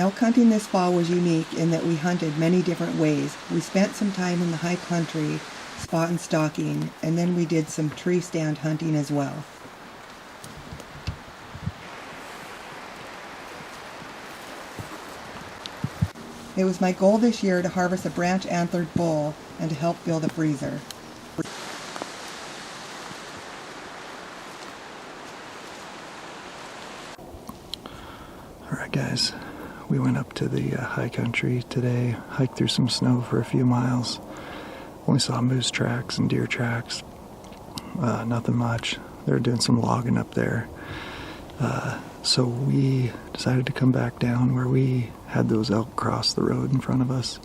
Elk hunting this fall was unique in that we hunted many different ways. We spent some time in the high country spot and stalking, and then we did some tree stand hunting as well. It was my goal this year to harvest a branch antlered bull and to help build a freezer. Alright guys, we went up to the high country today, hiked through some snow for a few miles. Only saw moose tracks and deer tracks, nothing much. They were doing some logging up there. So we decided to come back down where we had those elk cross the road in front of us.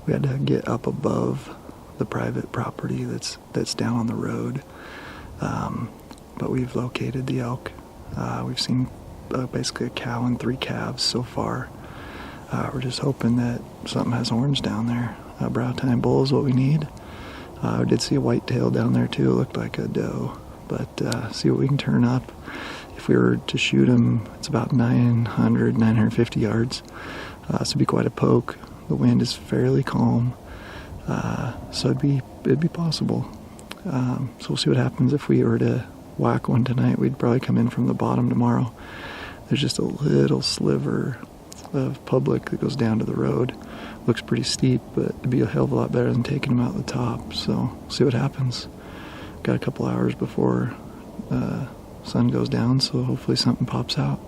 We had to get up above the private property that's down on the road. But we've located the elk. We've seen basically a cow and 3 calves so far. We're just hoping that something has horns down there. Brow tine bull is what we need. I did see a whitetail down there too. It looked like a doe, but see what we can turn up. If we were to shoot him, it's about 950 yards. So it'd be quite a poke. The wind is fairly calm, so it'd be possible. So we'll see what happens. If we were to whack one tonight, we'd probably come in from the bottom tomorrow. There's just a little sliver of public that goes down to the road. Looks pretty steep, but it'd be a hell of a lot better than taking them out the top. So we'll see what happens. Got a couple hours before sun goes down, so hopefully something pops out.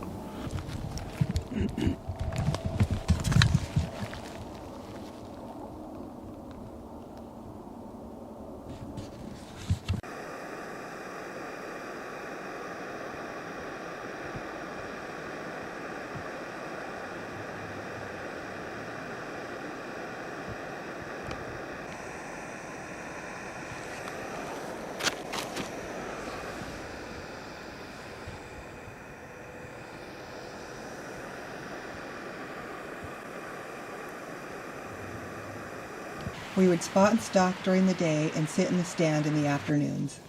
We would spot and stalk during the day and sit in the stand in the afternoons.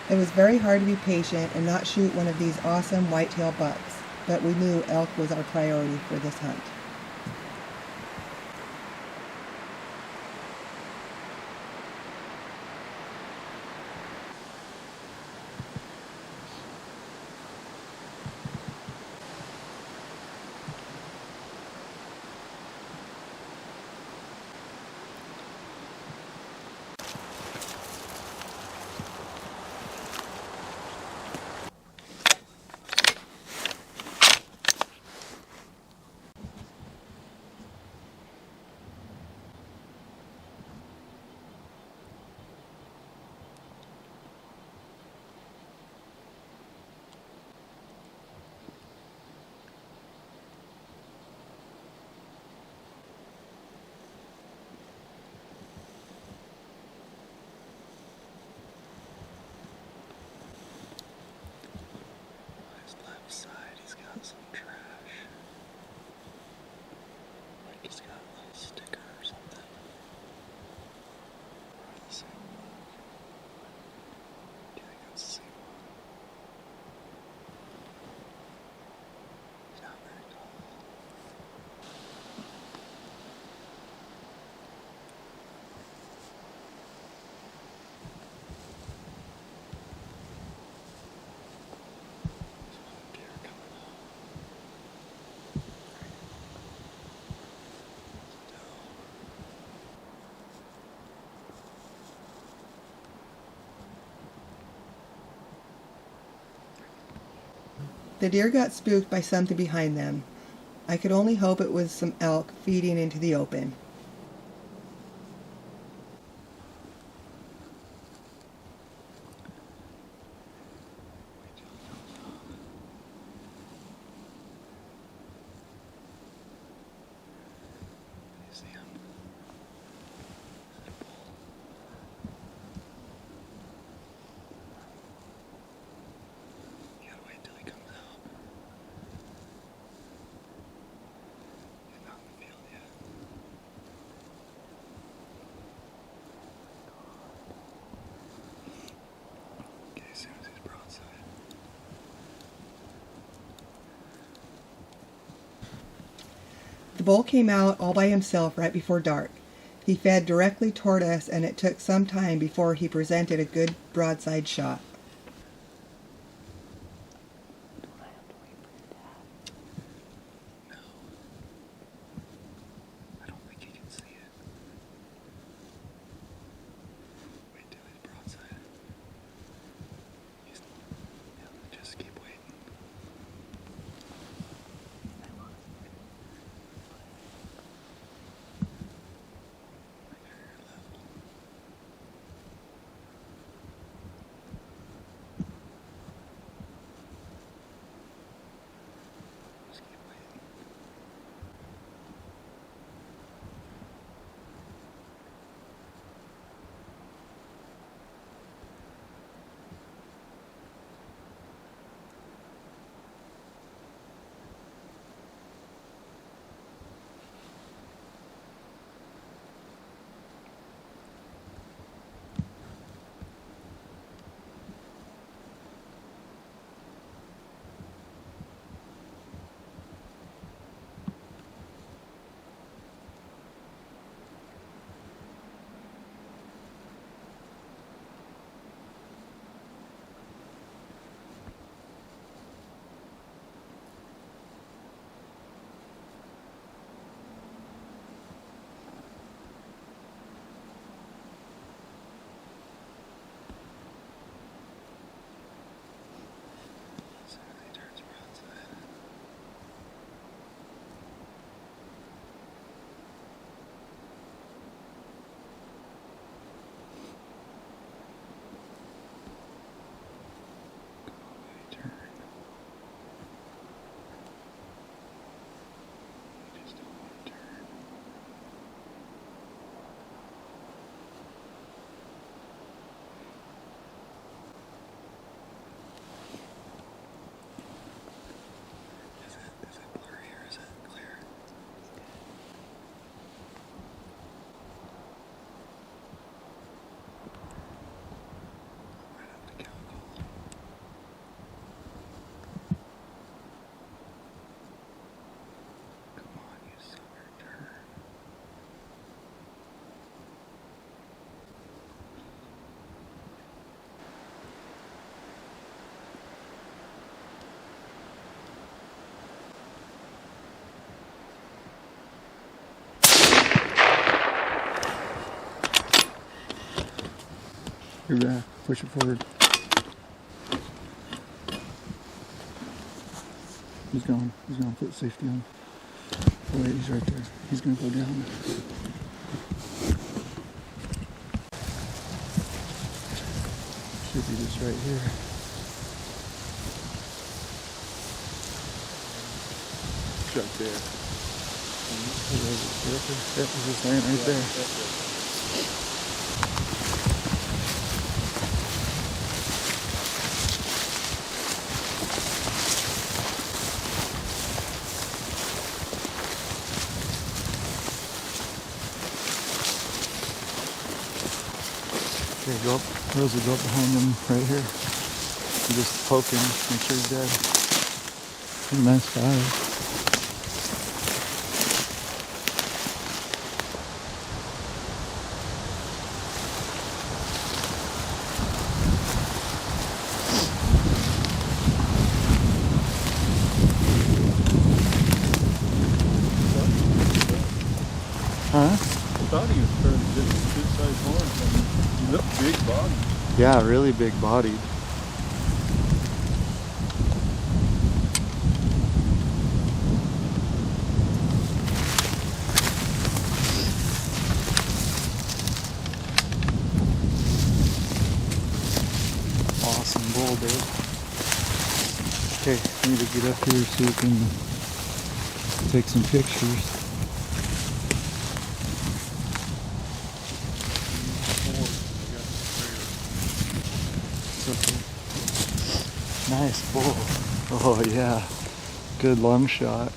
It was very hard to be patient and not shoot one of these awesome whitetail bucks, but we knew elk was our priority for this hunt. The deer got spooked by something behind them. I could only hope it was some elk feeding into the open. The bull came out all by himself right before dark. He fed directly toward us, and it took some time before he presented a good broadside shot. You're back. Push it forward. He's going. He's going to put safety on. Oh, wait, he's right there. He's going to go down. Should be just right here. Right there. Yep, he's just laying right there. Okay, go up. Rosa, go up behind him right here. And just poke him. Make sure he's dead. Nice fire. Huh? I thought he was pretty good sized horns. I mean, he looked big bodied. Yeah, really big bodied. me to get up here so we can take some pictures. Nice bull. Oh yeah, good long shot.